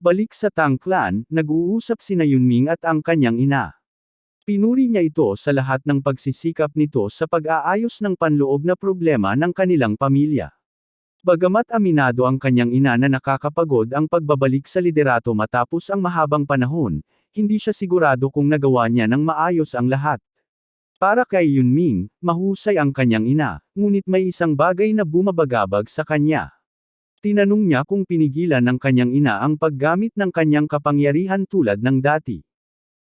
Balik sa Tang Clan, nag-uusap sina Yunming at ang kanyang ina. Pinuri niya ito sa lahat ng pagsisikap nito sa pag-aayos ng panloob na problema ng kanilang pamilya. Bagamat aminado ang kanyang ina na nakakapagod ang pagbabalik sa liderato matapos ang mahabang panahon, hindi siya sigurado kung nagawa niya ng maayos ang lahat. Para kay Yunming, mahusay ang kanyang ina, ngunit may isang bagay na bumabagabag sa kanya. Tinanong niya kung pinigilan ng kanyang ina ang paggamit ng kanyang kapangyarihan tulad ng dati.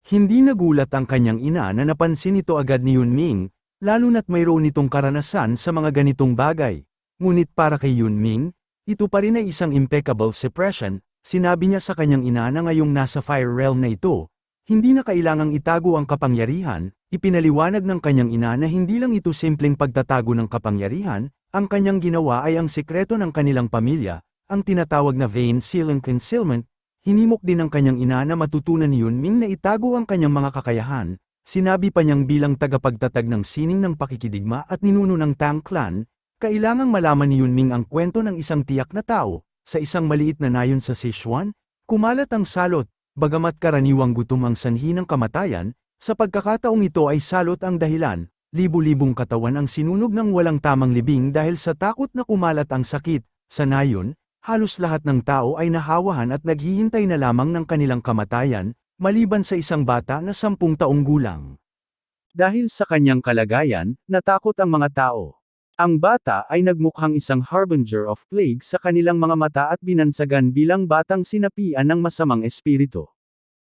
Hindi nagulat ang kanyang ina na napansin ito agad ni Yunming, lalo na't mayroon itong karanasan sa mga ganitong bagay. Ngunit para kay Yunming, ito pa rin ay isang impeccable suppression. Sinabi niya sa kanyang ina na ngayong nasa fire realm na ito, hindi na kailangang itago ang kapangyarihan. Ipinaliwanag ng kanyang ina na hindi lang ito simpleng pagtatago ng kapangyarihan, ang kanyang ginawa ay ang sikreto ng kanilang pamilya, ang tinatawag na vein sealing concealment. Hinimok din ng kanyang ina na matutunan ni Yunming na itago ang kanyang mga kakayahan. Sinabi pa niyang bilang tagapagtatag ng sining ng pakikidigma at ninuno ng Tang Clan, kailangang malaman ni Yunming ang kwento ng isang tiyak na tao. Sa isang maliit na nayon sa Sichuan, kumalat ang salot, bagamat karaniwang gutom ang sanhi ng kamatayan, sa pagkakataong ito ay salot ang dahilan. Libu-libong katawan ang sinunog ng walang tamang libing dahil sa takot na kumalat ang sakit. Sa nayon, halos lahat ng tao ay nahawahan at naghihintay na lamang ng kanilang kamatayan, maliban sa isang bata na 10 taong gulang. Dahil sa kanyang kalagayan, natakot ang mga tao. Ang bata ay nagmukhang isang harbinger of plague sa kanilang mga mata at binansagan bilang batang sinapian ng masamang espiritu.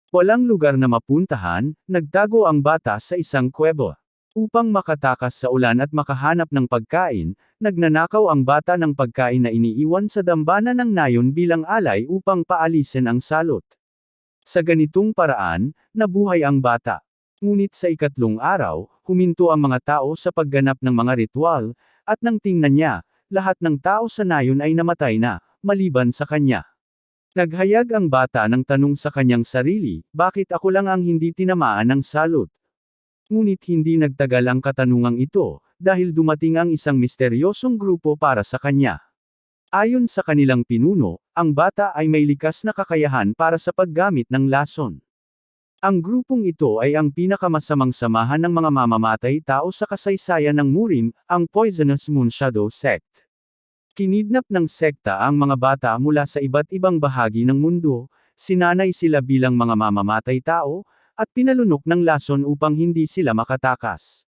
Walang lugar na mapuntahan, nagtago ang bata sa isang kuweba. Upang makatakas sa ulan at makahanap ng pagkain, nagnanakaw ang bata ng pagkain na iniiwan sa dambana ng nayon bilang alay upang paalisin ang salot. Sa ganitong paraan, nabuhay ang bata. Ngunit sa ikatlong araw, huminto ang mga tao sa pagganap ng mga ritual, at nang tingnan niya, lahat ng tao sa nayon ay namatay na, maliban sa kanya. Naghayag ang bata ng tanong sa kanyang sarili, bakit ako lang ang hindi tinamaan ng salot? Ngunit hindi nagtagal ang katanungang ito, dahil dumating ang isang misteryosong grupo para sa kanya. Ayon sa kanilang pinuno, ang bata ay may likas na kakayahan para sa paggamit ng lason. Ang grupong ito ay ang pinakamasamang samahan ng mga mamamatay tao sa kasaysayan ng Murim, ang Poisonous Moon Shadow Sect. Kinidnap ng sekta ang mga bata mula sa iba't ibang bahagi ng mundo, sinanay sila bilang mga mamamatay tao, at pinalunok ng lason upang hindi sila makatakas.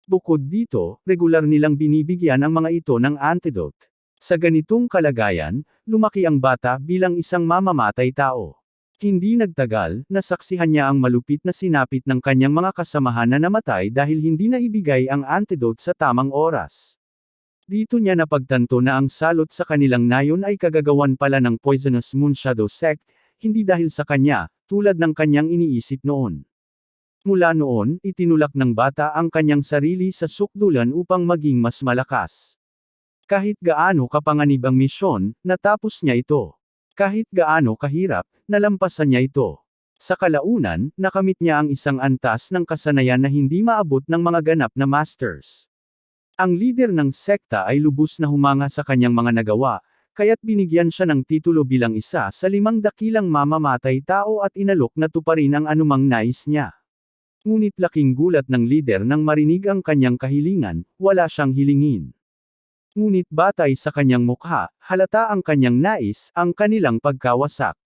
Bukod dito, regular nilang binibigyan ang mga ito ng antidote. Sa ganitong kalagayan, lumaki ang bata bilang isang mamamatay tao. Hindi nagtagal, nasaksihan niya ang malupit na sinapit ng kanyang mga kasamahan na namatay dahil hindi na ibigay ang antidote sa tamang oras. Dito niya napagtanto na ang salot sa kanilang nayon ay kagagawan pala ng Poisonous Moon Shadow Sect, hindi dahil sa kanya, tulad ng kanyang iniisip noon. Mula noon, itinulak ng bata ang kanyang sarili sa sukdulan upang maging mas malakas. Kahit gaano kapanganib ang misyon, natapos niya ito. Kahit gaano kahirap, nalampasan niya ito. Sa kalaunan, nakamit niya ang isang antas ng kasanayan na hindi maabot ng mga ganap na masters. Ang lider ng sekta ay lubos na humanga sa kanyang mga nagawa, kaya't binigyan siya ng titulo bilang isa sa 5 dakilang mamamatay tao at inalok na tuparin ang anumang nais niya. Ngunit laking gulat ng lider nang marinig ang kanyang kahilingan, wala siyang hilingin. Ngunit batay sa kanyang mukha, halata ang kanyang nais, ang kanilang pagkawasak.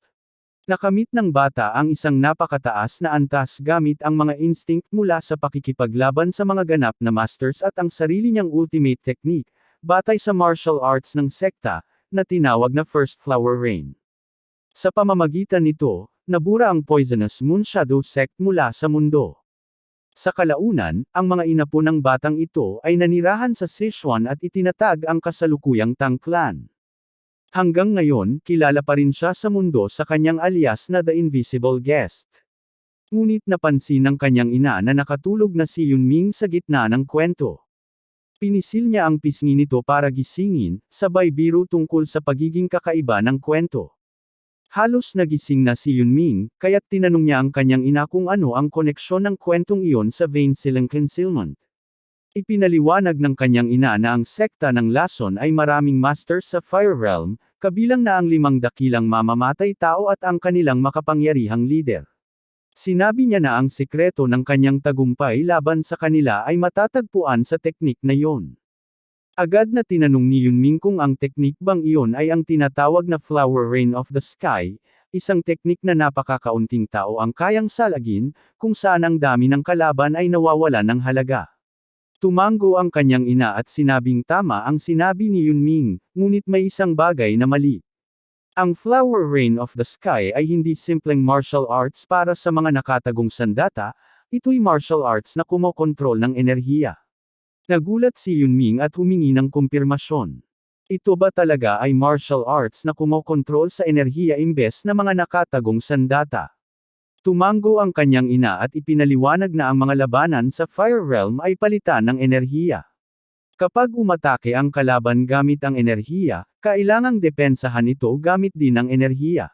Nakamit ng bata ang isang napakataas na antas gamit ang mga instinct mula sa pakikipaglaban sa mga ganap na masters at ang sarili niyang ultimate technique, batay sa martial arts ng sekta, na tinawag na First Flower Rain. Sa pamamagitan nito, nabura ang Poisonous Moon Shadow Sect mula sa mundo. Sa kalaunan, ang mga inapo ng batang ito ay nanirahan sa Sichuan at itinatag ang kasalukuyang Tang Clan. Hanggang ngayon, kilala pa rin siya sa mundo sa kanyang alias na The Invisible Guest. Ngunit napansin ng kanyang ina na nakatulog na si Yunming sa gitna ng kwento. Pinisil niya ang pisngi nito para gisingin, sabay biro tungkol sa pagiging kakaiba ng kwento. Halos nagising na si Yunming, kaya't tinanong niya ang kanyang ina kung ano ang koneksyon ng kwentong iyon sa vein sealing concealment. Ipinaliwanag ng kanyang ina na ang sekta ng lason ay maraming masters sa Fire Realm, Kabilang na ang 5 dakilang mamamatay tao at ang kanilang makapangyarihang lider. Sinabi niya na ang sikreto ng kanyang tagumpay laban sa kanila ay matatagpuan sa teknik na iyon. Agad na tinanong ni Yunming kung ang teknik bang iyon ay ang tinatawag na flower rain of the sky, isang teknik na napakakaunting tao ang kayang salagin, kung saan ang dami ng kalaban ay nawawala ng halaga. Tumango ang kanyang ina at sinabing tama ang sinabi ni Yunming, ngunit may isang bagay na mali. Ang flower rain of the sky ay hindi simpleng martial arts para sa mga nakatagong sandata, ito'y martial arts na kumokontrol ng enerhiya. Nagulat si Yunming at humingi ng kumpirmasyon. Ito ba talaga ay martial arts na kumokontrol sa enerhiya imbes na mga nakatagong sandata? Tumango ang kanyang ina at ipinaliwanag na ang mga labanan sa Fire Realm ay palitan ng enerhiya. Kapag umatake ang kalaban gamit ang enerhiya, kailangang depensahan ito gamit din ang enerhiya.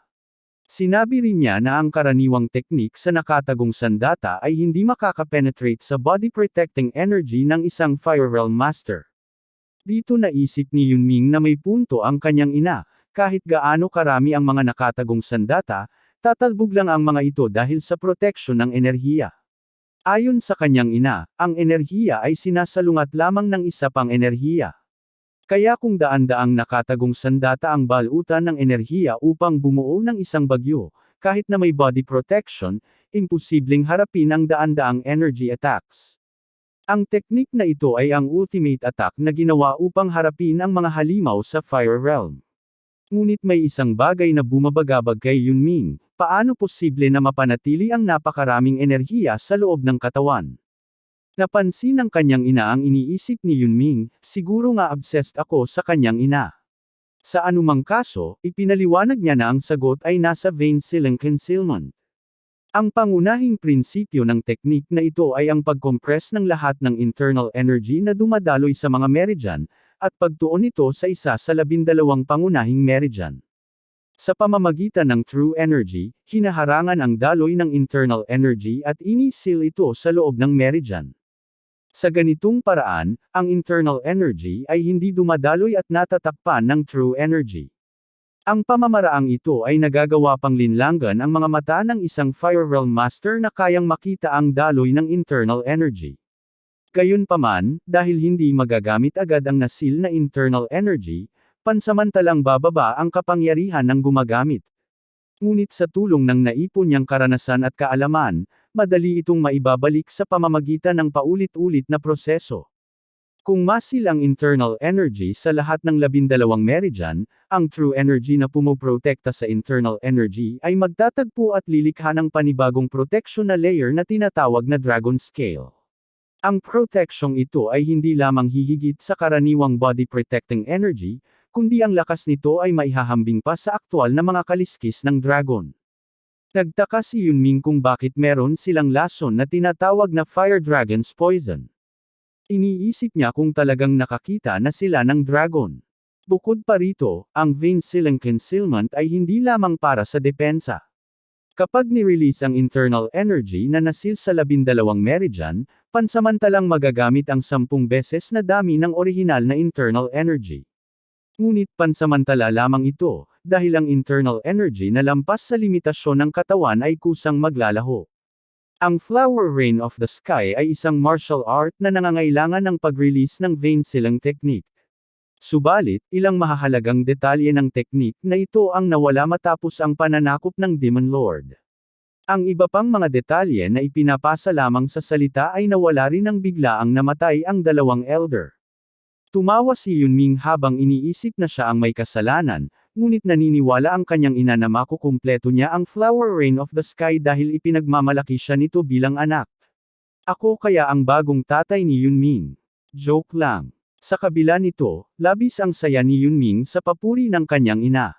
Sinabi rin niya na ang karaniwang teknik sa nakatagong sandata ay hindi makakapenetrate sa body protecting energy ng isang Fire Realm Master. Dito naisip ni Yunming na may punto ang kanyang ina, kahit gaano karami ang mga nakatagong sandata, tatalbog lang ang mga ito dahil sa proteksyon ng enerhiya. Ayon sa kanyang ina, ang enerhiya ay sinasalungat lamang ng isa pang enerhiya. Kaya kung daan-daang nakatagong sandata ang balutan ng enerhiya upang bumuo ng isang bagyo, kahit na may body protection, imposibleng harapin ang daan-daang energy attacks. Ang teknik na ito ay ang ultimate attack na ginawa upang harapin ang mga halimaw sa Fire Realm. Ngunit may isang bagay na bumabagabag kay Yunming, paano posible na mapanatili ang napakaraming enerhiya sa loob ng katawan? Napansin ng kanyang ina ang iniisip ni Yunming, siguro nga obsessed ako sa kanyang ina. Sa anumang kaso, ipinaliwanag niya na ang sagot ay nasa vein ceiling concealment. Ang pangunahing prinsipyo ng teknik na ito ay ang pag-compress ng lahat ng internal energy na dumadaloy sa mga meridian, at pagtuon nito sa isa sa 12 pangunahing meridian. Sa pamamagitan ng true energy, hinaharangan ang daloy ng internal energy at ini-seal ito sa loob ng meridian. Sa ganitong paraan, ang internal energy ay hindi dumadaloy at natatakpan ng true energy. Ang pamamaraang ito ay nagagawa pang linlangan ang mga mata ng isang Fire Realm Master na kayang makita ang daloy ng internal energy. Gayunpaman, dahil hindi magagamit agad ang nasil na internal energy, pansamantalang bababa ang kapangyarihan ng gumagamit. Ngunit sa tulong ng naipon niyang karanasan at kaalaman, madali itong maibabalik sa pamamagitan ng paulit-ulit na proseso. Kung masil ang internal energy sa lahat ng 12 meridian, ang true energy na pumoprotekta sa internal energy ay magtatagpo at lilikha ng panibagong protection na layer na tinatawag na Dragon Scale. Ang proteksyong ito ay hindi lamang hihigit sa karaniwang body protecting energy, kundi ang lakas nito ay maihahambing pa sa aktwal na mga kaliskis ng dragon. Nagtaka si Yunming kung bakit meron silang lason na tinatawag na Fire Dragon's Poison. Iniisip niya kung talagang nakakita na sila ng dragon. Bukod pa rito, ang vein ceiling concealment ay hindi lamang para sa depensa. Kapag ni-release ang internal energy na nasil sa 12 meridian, pansamantalang magagamit ang 10 beses na dami ng orihinal na internal energy. Ngunit pansamantala lamang ito, dahil ang internal energy na lampas sa limitasyon ng katawan ay kusang maglalaho. Ang Flower Rain of the Sky ay isang martial art na nangangailangan ng pag-release ng vein ceiling technique. Subalit, ilang mahahalagang detalye ng teknik na ito ang nawala matapos ang pananakop ng Demon Lord. Ang iba pang mga detalye na ipinapasa lamang sa salita ay nawala rin nang biglaang namatay ang 2 elder. Tumawa si Yunming habang iniisip na siya ang may kasalanan, ngunit naniniwala ang kanyang ina na makukumpleto niya ang Flower Rain of the Sky dahil ipinagmamalaki siya nito bilang anak. Ako kaya ang bagong tatay ni Yunming. Joke lang. Sa kabila nito, labis ang saya ni Yunming sa papuri ng kanyang ina.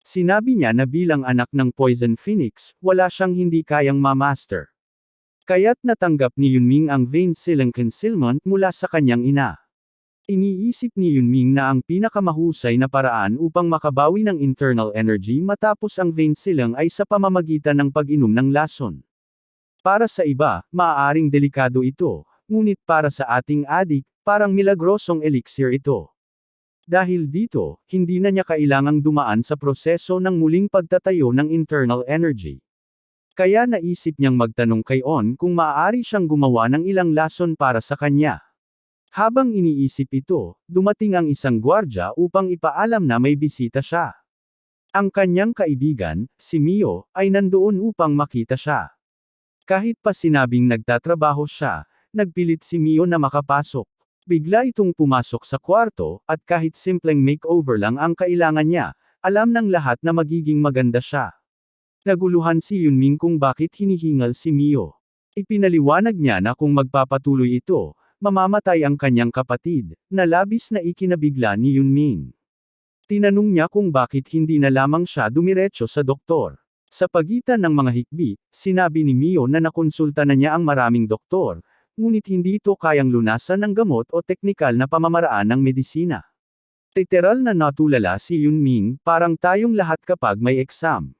Sinabi niya na bilang anak ng Poison Phoenix, wala siyang hindi kayang ma-master. Kaya't natanggap ni Yunming ang vein ceiling concealment mula sa kanyang ina. Iniisip ni Yunming na ang pinakamahusay na paraan upang makabawi ng internal energy matapos ang vein ceiling ay sa pamamagitan ng pag-inom ng lason. Para sa iba, maaaring delikado ito, ngunit para sa ating adik, parang milagrosong elixir ito. Dahil dito, hindi na niya kailangang dumaan sa proseso ng muling pagtatayo ng internal energy. Kaya naisip niyang magtanong kay On kung maaari siyang gumawa ng ilang lason para sa kanya. Habang iniisip ito, dumating ang isang gwardya upang ipaalam na may bisita siya. Ang kanyang kaibigan, si Mio, ay nandoon upang makita siya. Kahit pa sinabing nagtatrabaho siya, nagpilit si Mio na makapasok. Bigla itong pumasok sa kwarto, at kahit simpleng makeover lang ang kailangan niya, alam ng lahat na magiging maganda siya. Naguluhan si Yunming kung bakit hinihingal si Mio. Ipinaliwanag niya na kung magpapatuloy ito, mamamatay ang kanyang kapatid, na labis na ikinabigla ni Yunming. Tinanong niya kung bakit hindi na lamang siya dumiretso sa doktor. Sa pagitan ng mga hikbi, sinabi ni Mio na nakonsulta na niya ang maraming doktor, ngunit hindi ito kayang lunasan ng gamot o teknikal na pamamaraan ng medisina. Literal na natulala si Yunming, parang tayong lahat kapag may exam.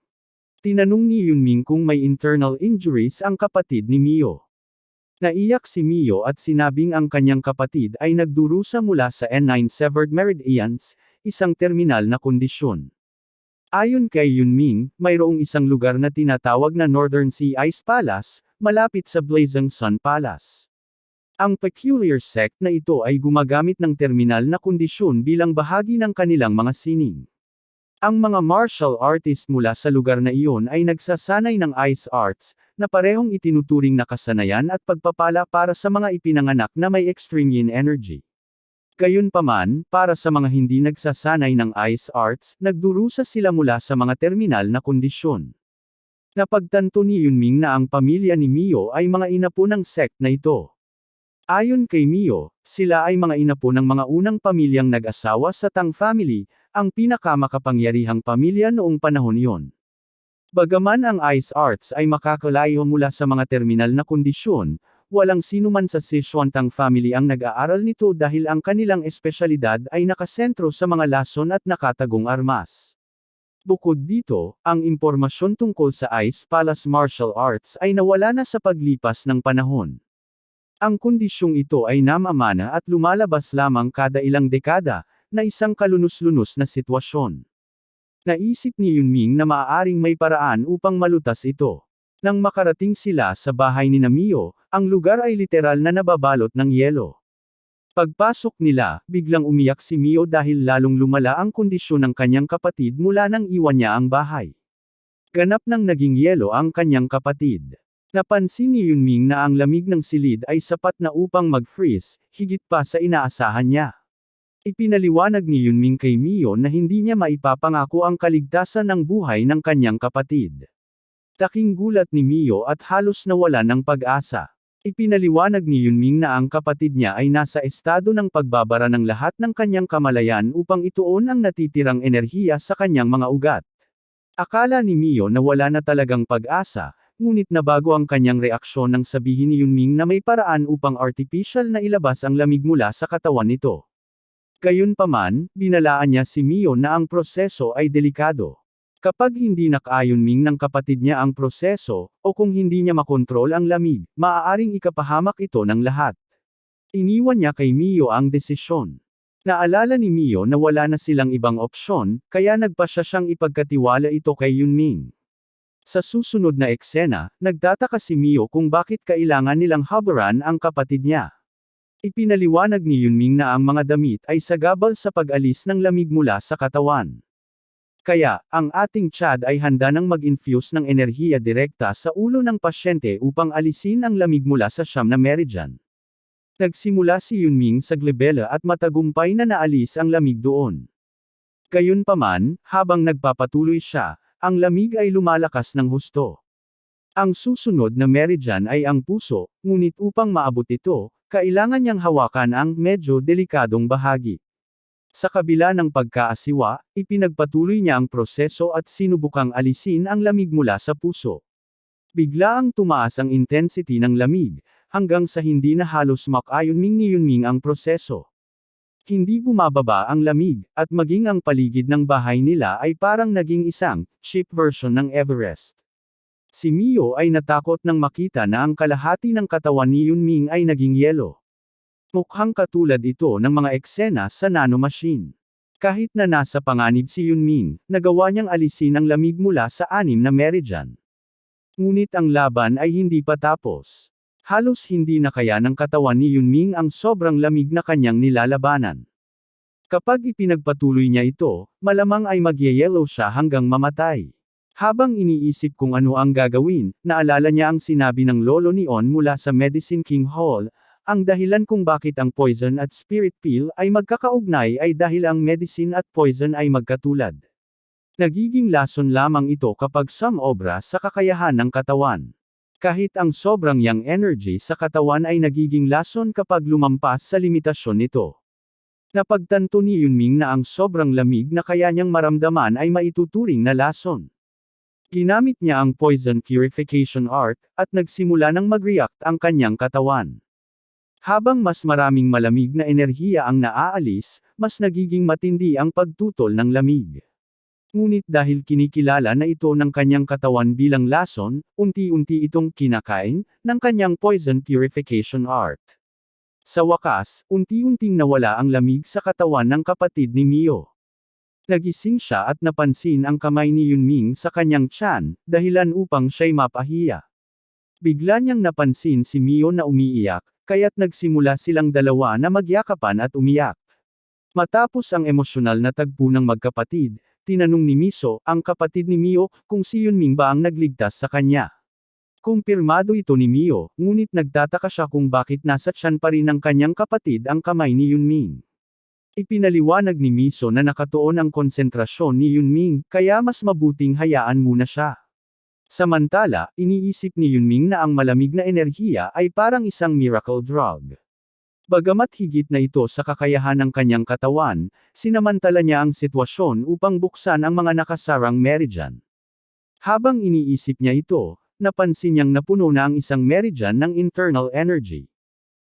Tinanong ni Yunming kung may internal injuries ang kapatid ni Mio. Naiyak si Mio at sinabing ang kanyang kapatid ay nagdurusa mula sa N9 severed meridians, isang terminal na kondisyon. Ayon kay Yunming, mayroong isang lugar na tinatawag na Northern Sea Ice Palace, malapit sa Blazing Sun Palace. Ang peculiar sect na ito ay gumagamit ng terminal na kondisyon bilang bahagi ng kanilang mga sining. Ang mga martial artist mula sa lugar na iyon ay nagsasanay ng ice arts, na parehong itinuturing na kasanayan at pagpapala para sa mga ipinanganak na may extreme yin energy. Gayunpaman, para sa mga hindi nagsasanay ng ice arts, nagdurusa sila mula sa mga terminal na kondisyon. Napagtanto ni Yunming na ang pamilya ni Mio ay mga inapo ng sect na ito. Ayon kay Mio, sila ay mga inapo ng mga unang pamilyang nag-asawa sa Tang family, ang pinakamakapangyarihang pamilya noong panahon iyon. Bagaman ang ice arts ay makakalayo mula sa mga terminal na kondisyon, walang sinuman sa Sichuan Tang family ang nag-aaral nito dahil ang kanilang espesyalidad ay nakasentro sa mga lason at nakatagong armas. Bukod dito, ang impormasyon tungkol sa Ice Palace martial arts ay nawala na sa paglipas ng panahon. Ang kondisyong ito ay namamana at lumalabas lamang kada ilang dekada, na isang kalunos-lunos na sitwasyon. Naisip ni Yunming na maaaring may paraan upang malutas ito. Nang makarating sila sa bahay ni Mio, ang lugar ay literal na nababalot ng yelo. Pagpasok nila, biglang umiyak si Mio dahil lalong lumala ang kondisyon ng kanyang kapatid mula nang iwan niya ang bahay. Ganap nang naging yelo ang kanyang kapatid. Napansin ni Yunming na ang lamig ng silid ay sapat na upang mag-freeze, higit pa sa inaasahan niya. Ipinaliwanag ni Yunming kay Mio na hindi niya maipapangako ang kaligtasan ng buhay ng kanyang kapatid. Taking gulat ni Mio at halos nawala ng pag-asa. Ipinaliwanag ni Yunming na ang kapatid niya ay nasa estado ng pagbabara ng lahat ng kanyang kamalayan upang ituon ang natitirang enerhiya sa kanyang mga ugat. Akala ni Mio na wala na talagang pag-asa, ngunit nabago ang kanyang reaksyon nang sabihin ni Yunming na may paraan upang artificial na ilabas ang lamig mula sa katawan nito. Gayunpaman, binalaan niya si Mio na ang proseso ay delikado. Kapag hindi nakaayon-ming ng kapatid niya ang proseso, o kung hindi niya makontrol ang lamig, maaaring ikapahamak ito ng lahat. Iniwan niya kay Mio ang desisyon. Naalala ni Mio na wala na silang ibang opsyon, kaya nagpasya siyang ipagkatiwala ito kay Yunming. Sa susunod na eksena, nagtataka si Mio kung bakit kailangan nilang habaran ang kapatid niya. Ipinaliwanag ni Yunming na ang mga damit ay sagabal sa pag-alis ng lamig mula sa katawan. Kaya, ang ating Chad ay handa nang mag-infuse ng enerhiya direkta sa ulo ng pasyente upang alisin ang lamig mula sa siyam na meridian. Nagsimula si Yunming sa glabella at matagumpay na naalis ang lamig doon. Gayunpaman, habang nagpapatuloy siya, ang lamig ay lumalakas ng husto. Ang susunod na meridian ay ang puso, ngunit upang maabot ito, kailangan niyang hawakan ang medyo delikadong bahagi. Sa kabila ng pagkaasiwa, ipinagpatuloy niya ang proseso at sinubukang alisin ang lamig mula sa puso. Biglaang tumaas ang intensity ng lamig, hanggang sa hindi na halos makayon-ming ni Yunming ang proseso. Hindi bumababa ang lamig, at maging ang paligid ng bahay nila ay parang naging isang, cheap version ng Everest. Si Mio ay natakot nang makita na ang kalahati ng katawan ni Yunming ay naging yelo. Mukhang katulad ito ng mga eksena sa nanomachine. Kahit na nasa panganib si Yunming, nagawa niyang alisin ang lamig mula sa 6 na meridian. Ngunit ang laban ay hindi pa tapos. Halos hindi na kaya ng katawan ni Yunming ang sobrang lamig na kanyang nilalabanan. Kapag ipinagpatuloy niya ito, malamang ay magye-yellow siya hanggang mamatay. Habang iniisip kung ano ang gagawin, naalala niya ang sinabi ng lolo ni On mula sa Medicine King Hall, ang dahilan kung bakit ang poison at spirit pill ay magkakaugnay ay dahil ang medicine at poison ay magkatulad. Nagiging lason lamang ito kapag sumobra sa kakayahan ng katawan. Kahit ang sobrang yang energy sa katawan ay nagiging lason kapag lumampas sa limitasyon nito. Napagtanto ni Yunming na ang sobrang lamig na kaya niyang maramdaman ay maituturing na lason. Ginamit niya ang poison purification art, at nagsimula ng mag-react ang kanyang katawan. Habang mas maraming malamig na enerhiya ang naaalis, mas nagiging matindi ang pagtutol ng lamig. Ngunit dahil kinikilala na ito ng kanyang katawan bilang lason, unti-unti itong kinakain ng kanyang poison purification art. Sa wakas, unti-unting nawala ang lamig sa katawan ng kapatid ni Mio. Nagising siya at napansin ang kamay ni Yunming sa kanyang tiyan, dahilan upang siya'y mapahiya. Bigla niyang napansin si Mio na umiiyak, kaya't nagsimula silang dalawa na magyakapan at umiyak. Matapos ang emosyonal na tagpo ng magkapatid, tinanong ni Miso, ang kapatid ni Mio, kung si Yunming ba ang nagligtas sa kanya. Kumpirmado ito ni Mio, ngunit nagtataka siya kung bakit nasa tiyan pa rin ng kanyang kapatid ang kamay ni Yunming. Ipinaliwanag ni Miso na nakatuon ang konsentrasyon ni Yunming, kaya mas mabuting hayaan muna siya. Samantala, iniisip ni Yunming na ang malamig na enerhiya ay parang isang miracle drug. Bagamat higit na ito sa kakayahan ng kanyang katawan, sinamantala niya ang sitwasyon upang buksan ang mga nakasarang meridian. Habang iniisip niya ito, napansin niyang napuno na ang isang meridian ng internal energy.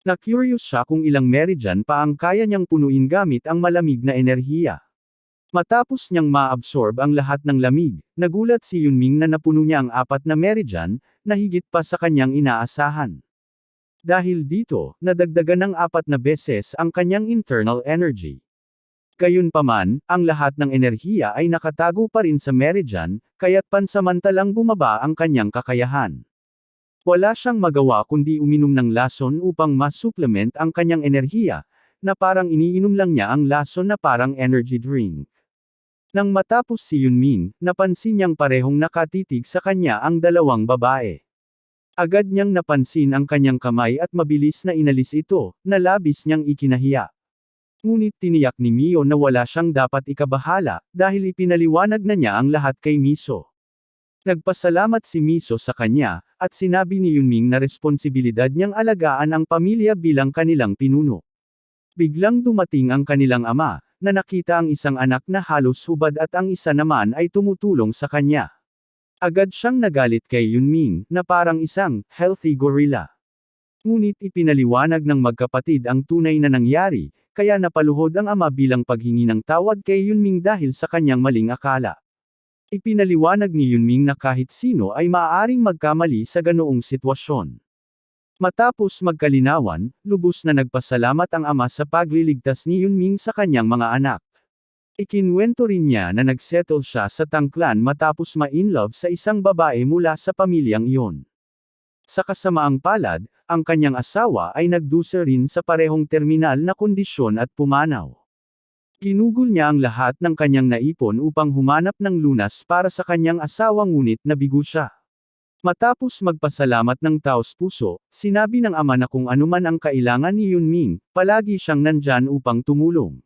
Na-curious siya kung ilang meridian pa ang kaya niyang punuin gamit ang malamig na enerhiya. Matapos niyang maabsorb ang lahat ng lamig, nagulat si Yunming na napuno niya ang 4 na meridian, na higit pa sa kanyang inaasahan. Dahil dito, nadagdagan ng 4 na beses ang kanyang internal energy. Gayunpaman, ang lahat ng enerhiya ay nakatago pa rin sa meridian, kaya't pansamantalang bumaba ang kanyang kakayahan. Wala siyang magawa kundi uminom ng lason upang ma-supplement ang kanyang enerhiya, na parang iniinom lang niya ang lason na parang energy drink. Nang matapos si Yunming, napansin niyang parehong nakatitig sa kanya ang dalawang babae. Agad niyang napansin ang kanyang kamay at mabilis na inalis ito, na labis niyang ikinahiya. Ngunit tiniyak ni Mio na wala siyang dapat ikabahala, dahil ipinaliwanag na niya ang lahat kay Miso. Nagpasalamat si Miso sa kanya, at sinabi ni Yunming na responsibilidad niyang alagaan ang pamilya bilang kanilang pinuno. Biglang dumating ang kanilang ama, na nakita ang isang anak na halos hubad at ang isa naman ay tumutulong sa kanya. Agad siyang nagalit kay Yunming, na parang isang healthy gorilla. Ngunit ipinaliwanag ng magkapatid ang tunay na nangyari, kaya napaluhod ang ama bilang paghingi ng tawad kay Yunming dahil sa kanyang maling akala. Ipinaliwanag ni Yunming na kahit sino ay maaaring magkamali sa ganoong sitwasyon. Matapos magkalinawan, lubos na nagpasalamat ang ama sa pagliligtas ni Yunming sa kanyang mga anak. Ikinwento rin niya na nagsettle siya sa tangklan matapos ma-inlove sa isang babae mula sa pamilyang iyon. Sa kasamaang palad, ang kanyang asawa ay nagdusa rin sa parehong terminal na kondisyon at pumanaw. Ginugol niya ang lahat ng kanyang naipon upang humanap ng lunas para sa kanyang asawa ngunit nabigo siya. Matapos magpasalamat ng taos-puso, sinabi ng ama na kung anuman ang kailangan ni Yunming, palagi siyang nandyan upang tumulong.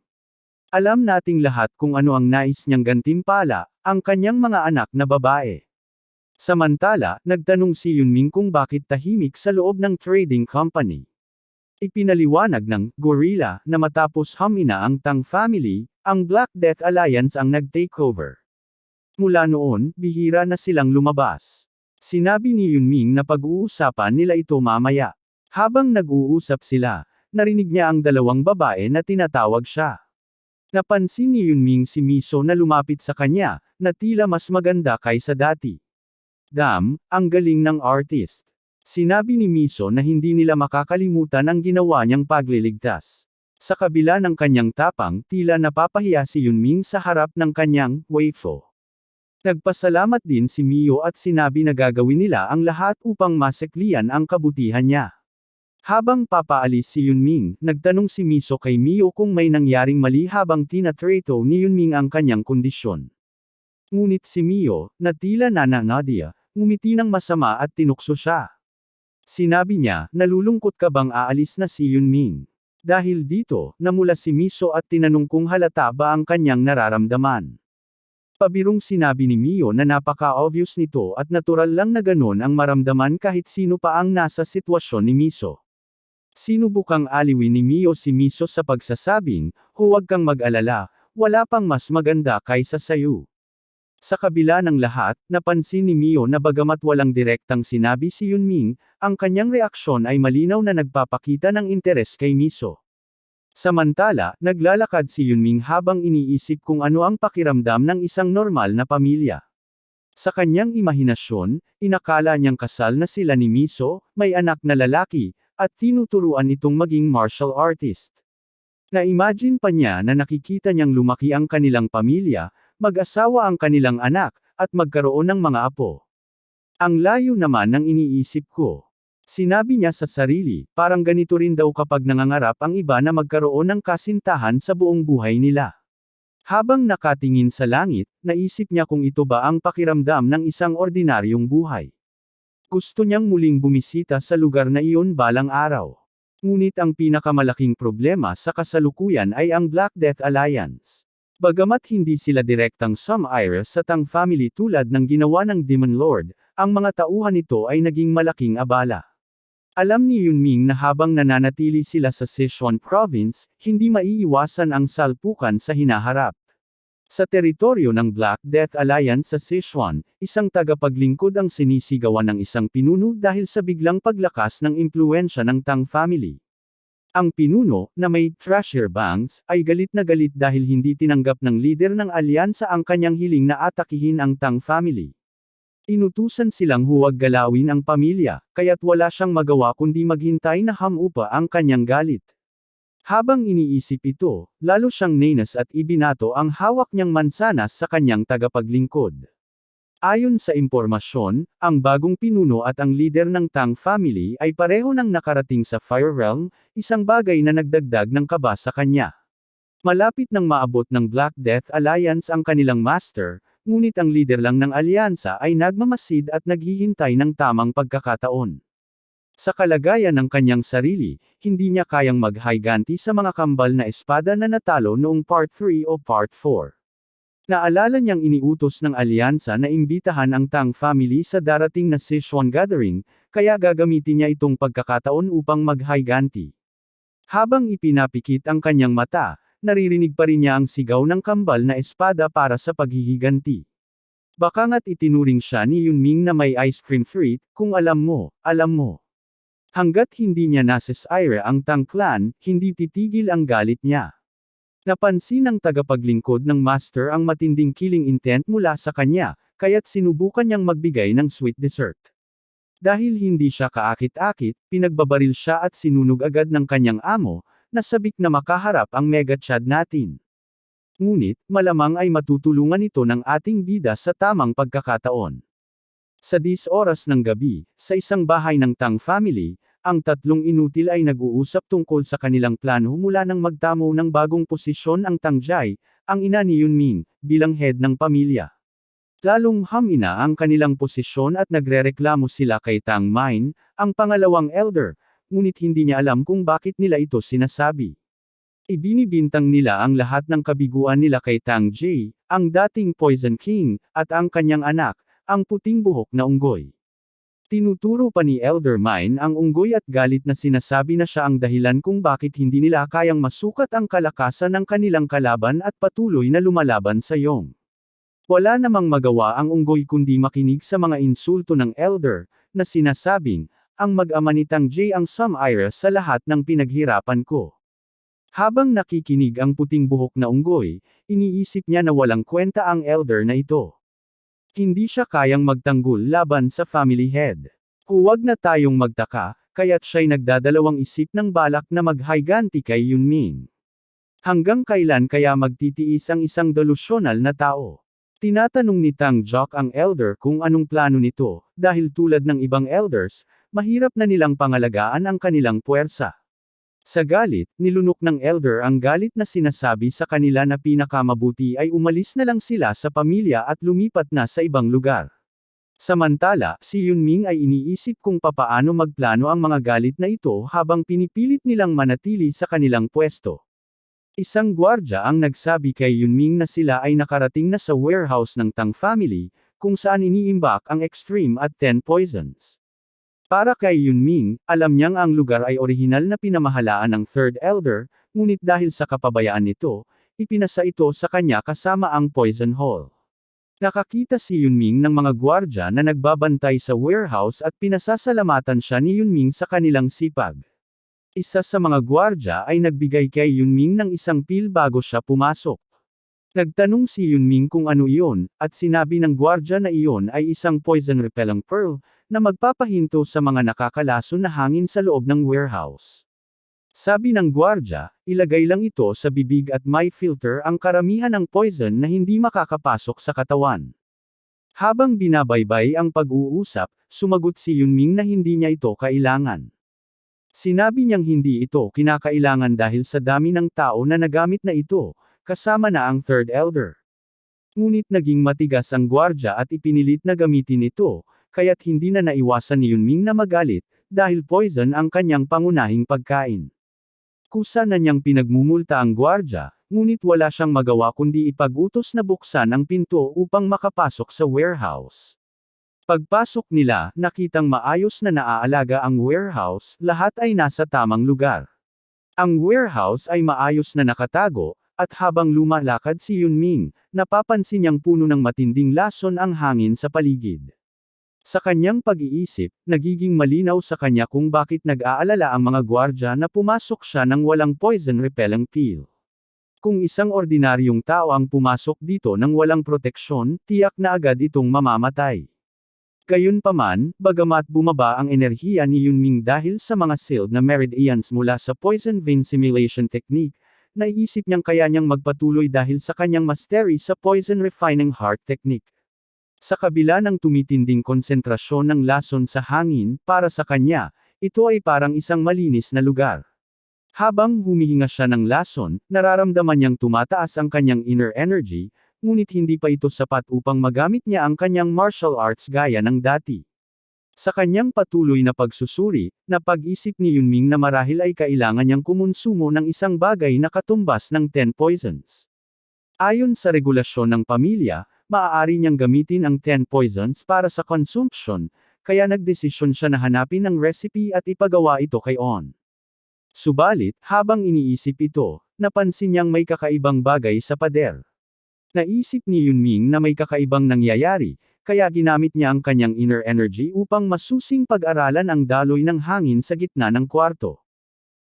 Alam nating lahat kung ano ang nais niyang gantimpala, ang kanyang mga anak na babae. Samantala, nagtanong si Yunming kung bakit tahimik sa loob ng trading company. Ipinaliwanag ng gorilla na matapos hamina ang Tang family, ang Black Death Alliance ang nag-takeover. Mula noon, bihira na silang lumabas. Sinabi ni Yunming na pag-uusapan nila ito mamaya. Habang nag-uusap sila, narinig niya ang dalawang babae na tinatawag siya. Napansin ni Yunming si Miso na lumapit sa kanya, na tila mas maganda kaysa dati. Damn, ang galing ng artist. Sinabi ni Miso na hindi nila makakalimutan ang ginawa niyang pagliligtas. Sa kabila ng kanyang tapang, tila napapahiya si Yunming sa harap ng kanyang waifu. Nagpasalamat din si Mio at sinabi na gagawin nila ang lahat upang maseklian ang kabutihan niya. Habang papaalis si Yunming, nagtanong si Miso kay Mio kung may nangyaring mali habang tinatrato ni Yunming ang kanyang kondisyon. Ngunit si Mio, na tila nananadia, ngumiti ng masama at tinukso siya. Sinabi niya, nalulungkot ka bang aalis na si Yunming? Dahil dito, namula si Miso at tinanong kung halata ba ang kanyang nararamdaman. Pabirong sinabi ni Mio na napaka-obvious nito at natural lang na ganon ang maramdaman kahit sino pa ang nasa sitwasyon ni Miso. Sinubukang aliwin ni Mio si Miso sa pagsasabing, huwag kang mag-alala, wala pang mas maganda kaysa sayo. Sa kabila ng lahat, napansin ni Mio na bagamat walang direktang sinabi si Yunming, ang kanyang reaksyon ay malinaw na nagpapakita ng interes kay Miso. Samantala, naglalakad si Yunming habang iniisip kung ano ang pakiramdam ng isang normal na pamilya. Sa kanyang imahinasyon, inakala niyang kasal na sila ni Miso, may anak na lalaki, at tinuturuan itong maging martial artist. Na-imagine pa niya na nakikita niyang lumaki ang kanilang pamilya, mag-asawa ang kanilang anak, at magkaroon ng mga apo. Ang layo naman ng iniisip ko. Sinabi niya sa sarili, parang ganito rin daw kapag nangangarap ang iba na magkaroon ng kasintahan sa buong buhay nila. Habang nakatingin sa langit, naisip niya kung ito ba ang pakiramdam ng isang ordinaryong buhay. Gusto niyang muling bumisita sa lugar na iyon balang araw. Ngunit ang pinakamalaking problema sa kasalukuyan ay ang Black Death Alliance. Bagamat hindi sila direktang sumire sa Tang family tulad ng ginawa ng Demon Lord, ang mga tauhan nito ay naging malaking abala. Alam ni Yunming na habang nananatili sila sa Sichuan Province, hindi maiiwasan ang salpukan sa hinaharap. Sa teritoryo ng Black Death Alliance sa Sichuan, isang tagapaglingkod ang sinisigawan ng isang pinuno dahil sa biglang paglakas ng impluwensya ng Tang family. Ang pinuno, na may treasure banks, ay galit na galit dahil hindi tinanggap ng lider ng alyansa ang kanyang hiling na atakihin ang Tang family. Inutusan silang huwag galawin ang pamilya, kaya't wala siyang magawa kundi maghintay na hamupa ang kanyang galit. Habang iniisip ito, lalo siyang nainis at ibinato ang hawak niyang mansanas sa kanyang tagapaglingkod. Ayon sa impormasyon, ang bagong pinuno at ang lider ng Tang family ay pareho nang nakarating sa Fire Realm, isang bagay na nagdagdag ng kaba sa kanya. Malapit nang maabot ng Black Death Alliance ang kanilang master, ngunit ang lider lang ng alyansa ay nagmamasid at naghihintay ng tamang pagkakataon. Sa kalagayan ng kanyang sarili, hindi niya kayang maghiganti sa mga kambal na espada na natalo noong Part 3 o Part 4. Naalala niyang iniutos ng alyansa na imbitahan ang Tang family sa darating na Sichuan gathering, kaya gagamitin niya itong pagkakataon upang maghiganti. Habang ipinapikit ang kanyang mata, naririnig pa rin niya ang sigaw ng kambal na espada para sa paghihiganti. Baka nga't itinuring siya ni Yunming na may ice cream treat, kung alam mo, alam mo. Hanggat hindi niya nasesire ang Tang clan, hindi titigil ang galit niya. Napansin ng tagapaglingkod ng master ang matinding killing intent mula sa kanya, kaya't sinubukan niyang magbigay ng sweet dessert. Dahil hindi siya kaakit-akit, pinagbabaril siya at sinunog agad ng kanyang amo, na sabik na makaharap ang mega chad natin. Ngunit, malamang ay matutulungan ito ng ating bida sa tamang pagkakataon. Sa 10 oras ng gabi, sa isang bahay ng Tang family, ang tatlong inutil ay nag-uusap tungkol sa kanilang plano mula nang magtamo ng bagong posisyon ang Tang Jai, ang ina ni Yunming, bilang head ng pamilya. Lalong hamina ang kanilang posisyon at nagrereklamo sila kay Tang Mine, ang pangalawang elder, ngunit hindi niya alam kung bakit nila ito sinasabi. Ibinibintang nila ang lahat ng kabiguan nila kay Tang Jai, ang dating Poison King, at ang kanyang anak, ang puting buhok na unggoy. Tinuturo pa ni Elder Mine ang unggoy at galit na sinasabi na siya ang dahilan kung bakit hindi nila kayang masukat ang kalakasan ng kanilang kalaban at patuloy na lumalaban sa Yong. Wala namang magawa ang unggoy kundi makinig sa mga insulto ng Elder, na sinasabing, ang mag-ama ni Tang Jai ang sumire sa lahat ng pinaghirapan ko. Habang nakikinig ang puting buhok na unggoy, iniisip niya na walang kwenta ang Elder na ito. Hindi siya kayang magtanggol laban sa family head. Huwag na tayong magtaka, kaya't siya'y nagdadalawang isip ng balak na maghiganti kay Yunming. Hanggang kailan kaya magtitiis ang isang delusyonal na tao? Tinatanong ni Tang Jock ang elder kung anong plano nito, dahil tulad ng ibang elders, mahirap na nilang pangalagaan ang kanilang puwersa. Sa galit, nilunok ng elder ang galit na sinasabi sa kanila na pinakamabuti ay umalis na lang sila sa pamilya at lumipat na sa ibang lugar. Samantala, si Yunming ay iniisip kung papaano magplano ang mga galit na ito habang pinipilit nilang manatili sa kanilang pwesto. Isang gwardya ang nagsabi kay Yunming na sila ay nakarating na sa warehouse ng Tang family, kung saan iniimbak ang extreme at 10 poisons. Para kay Yunming, alam niyang ang lugar ay orihinal na pinamahalaan ng Third Elder, ngunit dahil sa kapabayaan nito, ipinasa ito sa kanya kasama ang Poison Hall. Nakakita si Yunming ng mga gwardya na nagbabantay sa warehouse at pinasasalamatan siya ni Yunming sa kanilang sipag. Isa sa mga gwardya ay nagbigay kay Yunming ng isang pil bago siya pumasok. Nagtanong si Yunming kung ano iyon, at sinabi ng gwardya na iyon ay isang poison repelling pearl, na magpapahinto sa mga nakakalason na hangin sa loob ng warehouse. Sabi ng gwardya, ilagay lang ito sa bibig at may filter ang karamihan ng poison na hindi makakapasok sa katawan. Habang binabaybay ang pag-uusap, sumagot si Yunming na hindi niya ito kailangan. Sinabi niyang hindi ito kinakailangan dahil sa dami ng tao na nagamit na ito, kasama na ang Third Elder. Ngunit naging matigas ang gwardya at ipinilit na gamitin ito, kaya't hindi na naiwasan ni Yunming na magalit, dahil poison ang kanyang pangunahing pagkain. Kusa na niyang pinagmumulta ang gwardya, ngunit wala siyang magawa kundi ipag-utos na buksan ang pinto upang makapasok sa warehouse. Pagpasok nila, nakitang maayos na naaalaga ang warehouse, lahat ay nasa tamang lugar. Ang warehouse ay maayos na nakatago, at habang lumalakad si Yunming, napapansin niyang puno ng matinding lason ang hangin sa paligid. Sa kanyang pag-iisip, nagiging malinaw sa kanya kung bakit nag-aalala ang mga gwardya na pumasok siya ng walang poison repelling peel. Kung isang ordinaryong tao ang pumasok dito ng walang proteksyon, tiyak na agad itong mamamatay. Gayunpaman, bagamat bumaba ang enerhiya ni Yunming dahil sa mga sealed na meridians mula sa poison vein simulation technique, naiisip niyang kaya niyang magpatuloy dahil sa kanyang mastery sa poison refining heart technique. Sa kabila ng tumitinding konsentrasyon ng lason sa hangin, para sa kanya, ito ay parang isang malinis na lugar. Habang humihinga siya ng lason, nararamdaman niyang tumataas ang kanyang inner energy, ngunit hindi pa ito sapat upang magamit niya ang kanyang martial arts gaya ng dati. Sa kanyang patuloy na pagsusuri, napag-isip ni Yunming na marahil ay kailangan niyang kumonsumo ng isang bagay na katumbas ng 10 poisons. Ayon sa regulasyon ng pamilya, maaari niyang gamitin ang 10 poisons para sa consumption, kaya nagdesisyon siya na hanapin ang recipe at ipagawa ito kay On. Subalit, habang iniisip ito, napansin niyang may kakaibang bagay sa pader. Naisip ni Yunming na may kakaibang nangyayari, kaya ginamit niya ang kanyang inner energy upang masusing pag-aralan ang daloy ng hangin sa gitna ng kwarto.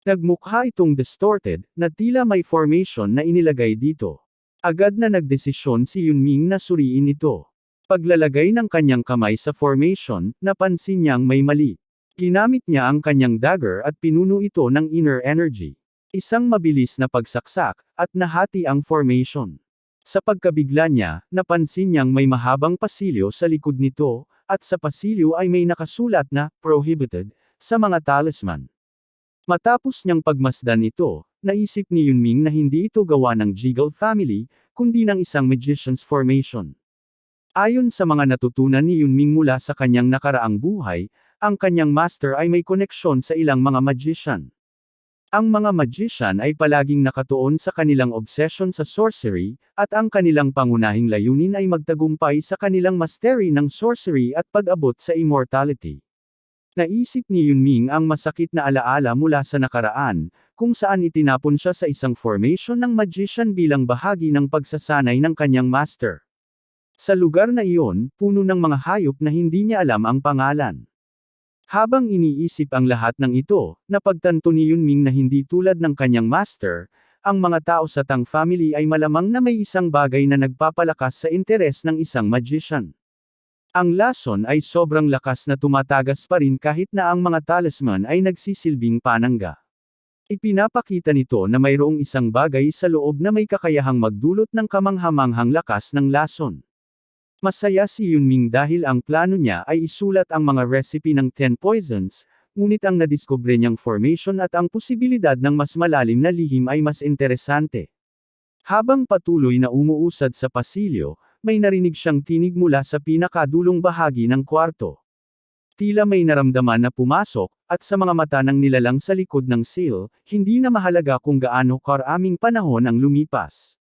Nagmukha itong distorted, na tila may formation na inilagay dito. Agad na nagdesisyon si Yunming na suriin ito. Paglalagay ng kanyang kamay sa formation, napansin niyang may mali. Ginamit niya ang kanyang dagger at pinuno ito ng inner energy. Isang mabilis na pagsaksak, at nahati ang formation. Sa pagkabigla niya, napansin niyang may mahabang pasilyo sa likod nito, at sa pasilyo ay may nakasulat na, prohibited, sa mga talisman. Matapos niyang pagmasdan ito, naisip ni Yunming na hindi ito gawa ng Jiggle family, kundi ng isang magician's formation. Ayon sa mga natutunan ni Yunming mula sa kanyang nakaraang buhay, ang kanyang master ay may koneksyon sa ilang mga magician. Ang mga magician ay palaging nakatuon sa kanilang obsession sa sorcery, at ang kanilang pangunahing layunin ay magtagumpay sa kanilang mastery ng sorcery at pag-abot sa immortality. Naisip ni Yunming ang masakit na alaala mula sa nakaraan, kung saan itinapon siya sa isang formation ng magician bilang bahagi ng pagsasanay ng kanyang master. Sa lugar na iyon, puno ng mga hayop na hindi niya alam ang pangalan. Habang iniisip ang lahat ng ito, napagtanto ni Yunming na hindi tulad ng kanyang master, ang mga tao sa Tang family ay malamang na may isang bagay na nagpapalakas sa interes ng isang magician. Ang lason ay sobrang lakas na tumatagas pa rin kahit na ang mga talisman ay nagsisilbing panangga. Ipinapakita nito na mayroong isang bagay sa loob na may kakayahang magdulot ng kamanghamanghang lakas ng lason. Masaya si Yunming dahil ang plano niya ay isulat ang mga recipe ng 10 poisons, ngunit ang nadiskubre niyang formation at ang posibilidad ng mas malalim na lihim ay mas interesante. Habang patuloy na umuusad sa pasilyo, may narinig siyang tinig mula sa pinakadulong bahagi ng kwarto. Tila may naramdaman na pumasok, at sa mga mata ng nilalang sa likod ng seal, hindi na mahalaga kung gaano karaming panahon ang lumipas.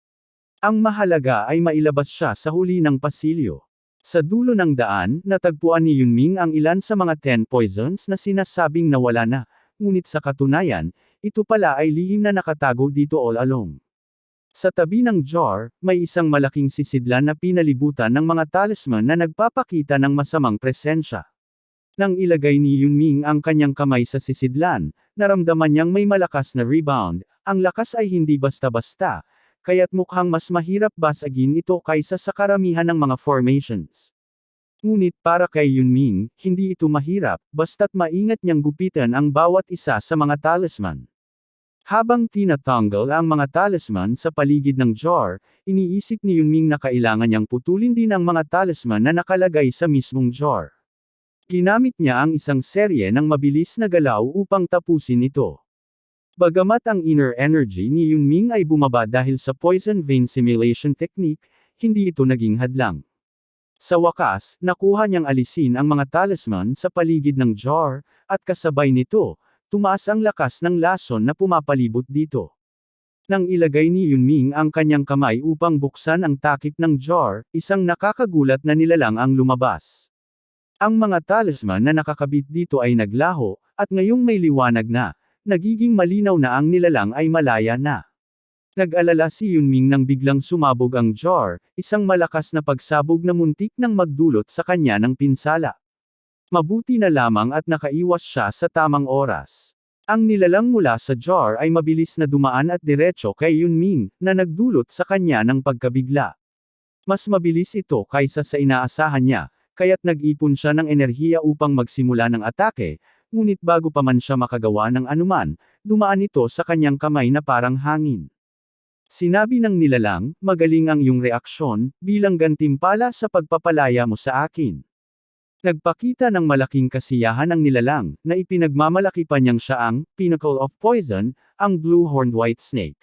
Ang mahalaga ay mailabas siya sa huli ng pasilyo. Sa dulo ng daan, natagpuan ni Yunming ang ilan sa mga 10 poisons na sinasabing nawala na, ngunit sa katunayan, ito pala ay lihim na nakatago dito all along. Sa tabi ng jar, may isang malaking sisidlan na pinalibutan ng mga talisman na nagpapakita ng masamang presensya. Nang ilagay ni Yunming ang kanyang kamay sa sisidlan, naramdaman niyang may malakas na rebound. Ang lakas ay hindi basta-basta, kaya't mukhang mas mahirap basagin ito kaysa sa karamihan ng mga formations. Ngunit para kay Yunming, hindi ito mahirap, basta't maingat niyang gupitan ang bawat isa sa mga talisman. Habang tinatanggal ang mga talisman sa paligid ng jar, iniisip ni Yunming na kailangan niyang putulin din ang mga talisman na nakalagay sa mismong jar. Ginamit niya ang isang serye ng mabilis na galaw upang tapusin ito. Bagamat ang inner energy ni Yunming ay bumaba dahil sa poison vein simulation technique, hindi ito naging hadlang. Sa wakas, nakuha niyang alisin ang mga talisman sa paligid ng jar, at kasabay nito, tumaas ang lakas ng lason na pumapalibot dito. Nang ilagay ni Yunming ang kanyang kamay upang buksan ang takip ng jar, isang nakakagulat na nilalang ang lumabas. Ang mga talisman na nakakabit dito ay naglaho, at ngayong may liwanag na, nagiging malinaw na ang nilalang ay malaya na. Nag-alala si Yunming nang biglang sumabog ang jar, isang malakas na pagsabog na muntik nang magdulot sa kanya ng pinsala. Mabuti na lamang at nakaiwas siya sa tamang oras. Ang nilalang mula sa jar ay mabilis na dumaan at diretso kay Yunming, na nagdulot sa kanya ng pagkabigla. Mas mabilis ito kaysa sa inaasahan niya, kaya't nag-ipon siya ng enerhiya upang magsimula ng atake, ngunit bago pa man siya makagawa ng anuman, dumaan ito sa kanyang kamay na parang hangin. Sinabi ng nilalang, magaling ang iyong reaksyon, bilang gantimpala sa pagpapalaya mo sa akin. Nagpakita ng malaking kasiyahan ang nilalang, na ipinagmamalaki pa niyang siya ang pinnacle of poison, ang blue-horned white snake.